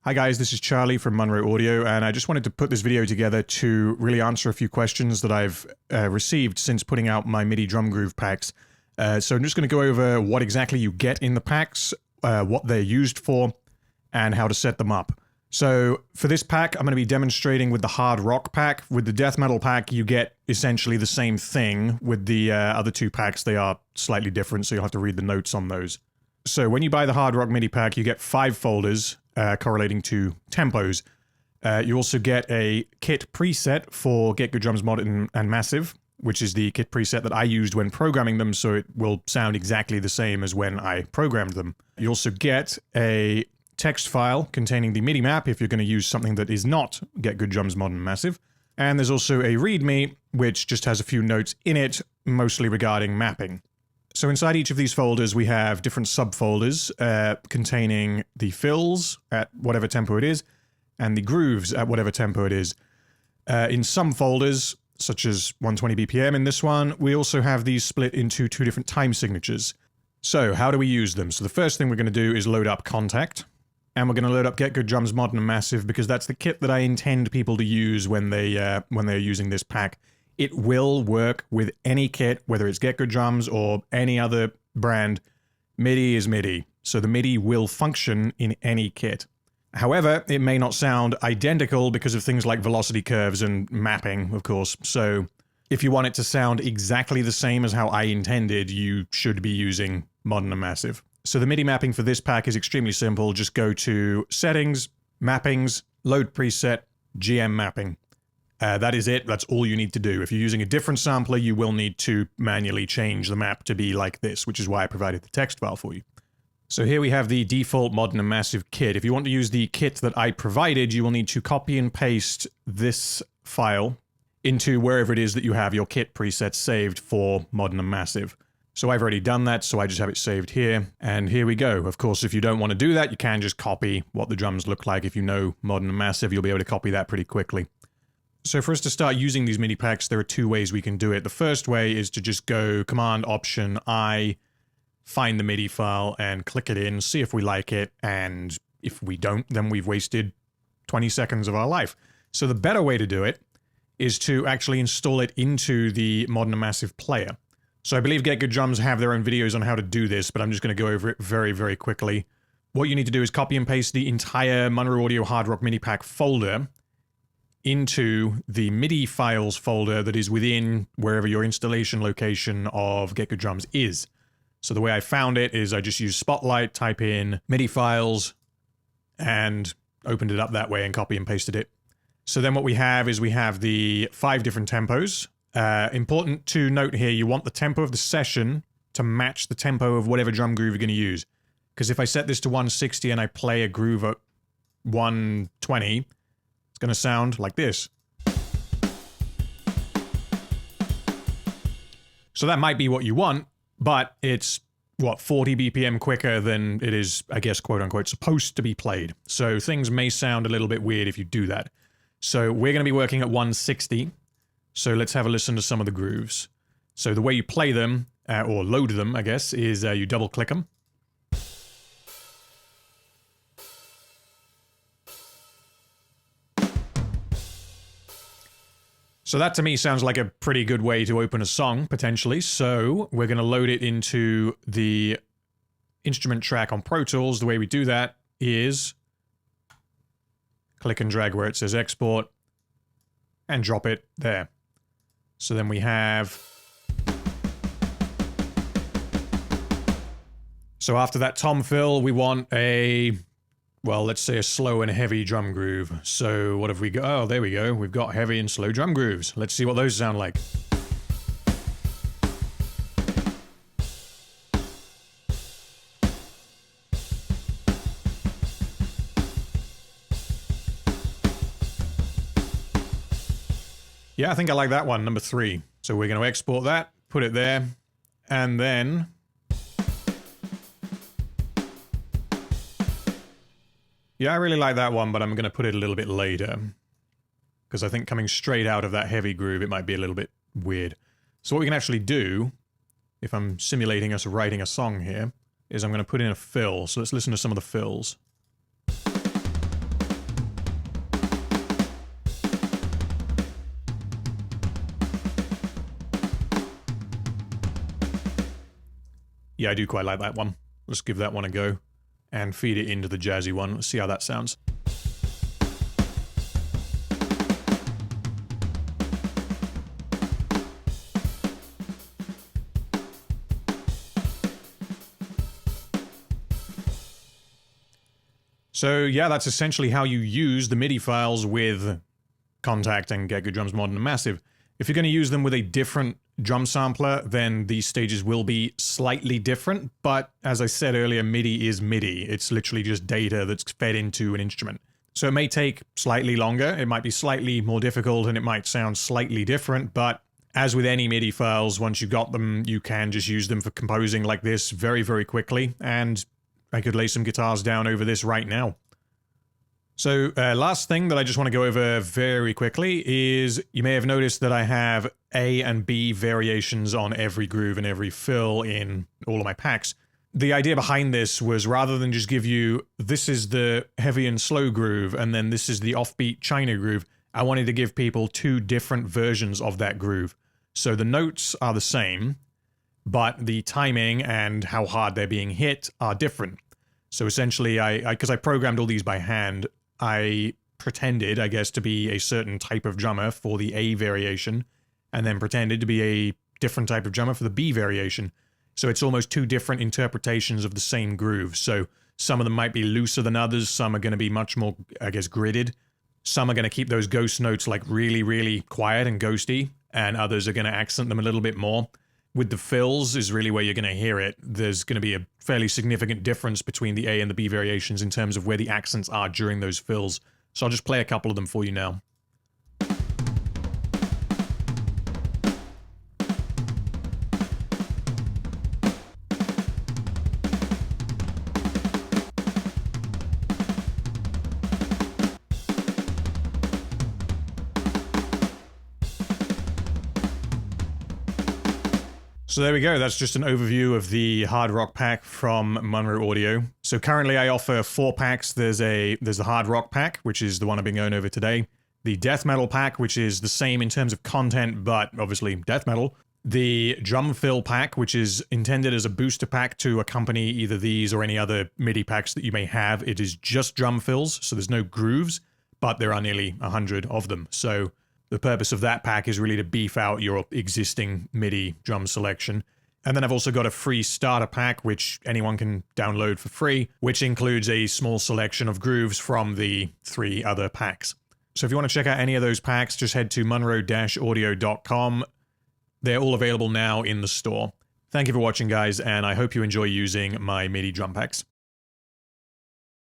Hi guys, this is Charlie from Munro Audio, and I just wanted to put this video together to really answer a few questions that I've received since putting out my MIDI drum groove packs. So I'm just going to go over what exactly you get in the packs, what they're used for, and how to set them up. So for this pack, I'm going to be demonstrating with the hard rock pack. With the death metal pack, you get essentially the same thing. With the other two packs, they are slightly different, so you'll have to read the notes on those. So when you buy the hard rock MIDI pack, you get 5 folders correlating to tempos. You also get a kit preset for Get Good Drums Mod and Massive, which is the kit preset that I used when programming them, so it will sound exactly the same as when I programmed them. You also get a text file containing the MIDI map if you're going to use something that is not Get Good Drums Mod and Massive. And there's also a README, which just has a few notes in it, mostly regarding mapping. So inside each of these folders, we have different subfolders containing the fills at whatever tempo it is, and the grooves at whatever tempo it is. In some folders, such as 120 BPM in this one, we also have these split into 2 different time signatures. So how do we use them? So the first thing we're going to do is load up Contact, and we're going to load up Get Good Drums Mod and Massive because that's the kit that I intend people to use when they're using this pack. It will work with any kit, whether it's Get Good Drums or any other brand. MIDI is MIDI, so the MIDI will function in any kit. However, it may not sound identical because of things like velocity curves and mapping, of course. So if you want it to sound exactly the same as how I intended, you should be using Modern and Massive. So the MIDI mapping for this pack is extremely simple. Just go to Settings, Mappings, Load Preset, GM Mapping. That is it. That's all you need to do. If you're using a different sampler, you will need to manually change the map to be like this, which is why I provided the text file for you. So here we have the default Modern and Massive kit. If you want to use the kit that I provided, you will need to copy and paste this file into wherever it is that you have your kit presets saved for Modern and Massive. So I've already done that, so I just have it saved here, and here we go. Of course, if you don't want to do that, you can just copy what the drums look like. If you know Modern and Massive, you'll be able to copy that pretty quickly. So for us to start using these MIDI packs, there are 2 ways we can do it. The first way is to just go Command-Option-I, find the MIDI file, and click it in, see if we like it, and if we don't, then we've wasted 20 seconds of our life. So the better way to do it is to actually install it into the Modern and Massive player. So I believe Get Good Drums have their own videos on how to do this, but I'm just going to go over it very, very quickly. What you need to do is copy and paste the entire Munro Audio Hard Rock MIDI pack folder into the MIDI files folder that is within wherever your installation location of Get Good Drums is. So the way I found it is I just used Spotlight, type in MIDI files, and opened it up that way and copy and pasted it. So then what we have is we have the 5 different tempos. Important to note here, you want the tempo of the session to match the tempo of whatever drum groove you're going to use. Because if I set this to 160 and I play a groove at 120, it's going to sound like this. So that might be what you want, but it's, what, 40 BPM quicker than it is, I guess, quote-unquote, supposed to be played. So things may sound a little bit weird if you do that. So we're going to be working at 160. So let's have a listen to some of the grooves. So the way you play them, or load them, I guess, is you double-click them. So that to me sounds like a pretty good way to open a song, potentially. So we're going to load it into the instrument track on Pro Tools. The way we do that is click and drag where it says export and drop it there. So then we have... So after that tom fill, we want a... well, let's say a slow and heavy drum groove. So what have we got? Oh, there we go. We've got heavy and slow drum grooves. Let's see what those sound like. Yeah, I think I like that one, number 3. So we're going to export that, put it there, and then... yeah, I really like that one, but I'm going to put it a little bit later. Because I think coming straight out of that heavy groove, it might be a little bit weird. So what we can actually do, if I'm simulating us writing a song here, is I'm going to put in a fill. So let's listen to some of the fills. Yeah, I do quite like that one. Let's give that one a go and feed it into the jazzy one. Let's see how that sounds. So yeah, that's essentially how you use the MIDI files with Contact and Get Good Drums Modern and Massive. If you're going to use them with a different drum sampler, then these stages will be slightly different, but as I said earlier, MIDI is MIDI. It's literally just data that's fed into an instrument. So it may take slightly longer, it might be slightly more difficult, and it might sound slightly different, but as with any MIDI files, once you've got them, you can just use them for composing like this very, very quickly, and I could lay some guitars down over this right now. So last thing that I just want to go over very quickly is you may have noticed that I have A and B variations on every groove and every fill in all of my packs. The idea behind this was rather than just give you, this is the heavy and slow groove, and then this is the offbeat China groove, I wanted to give people two different versions of that groove. So the notes are the same, but the timing and how hard they're being hit are different. So essentially, because I programmed all these by hand, I pretended, I guess, to be a certain type of drummer for the A variation, and then pretended to be a different type of drummer for the B variation. So it's almost two different interpretations of the same groove. So some of them might be looser than others, some are going to be much more, I guess, gridded. Some are going to keep those ghost notes like really, really quiet and ghosty, and others are going to accent them a little bit more. With the fills is really where you're going to hear it. There's going to be a fairly significant difference between the A and the B variations in terms of where the accents are during those fills. So I'll just play a couple of them for you now. So there we go, that's just an overview of the hard rock pack from Munro Audio. So currently I offer 4 packs. There's the hard rock pack, which is the one I've been going over today. The death metal pack, which is the same in terms of content, but obviously death metal. The drum fill pack, which is intended as a booster pack to accompany either these or any other MIDI packs that you may have. It is just drum fills, so there's no grooves, but there are nearly 100 of them. So the purpose of that pack is really to beef out your existing MIDI drum selection. And then I've also got a free starter pack, which anyone can download for free, which includes a small selection of grooves from the 3 other packs. So if you want to check out any of those packs, just head to munro-audio.com. They're all available now in the store. Thank you for watching, guys, and I hope you enjoy using my MIDI drum packs.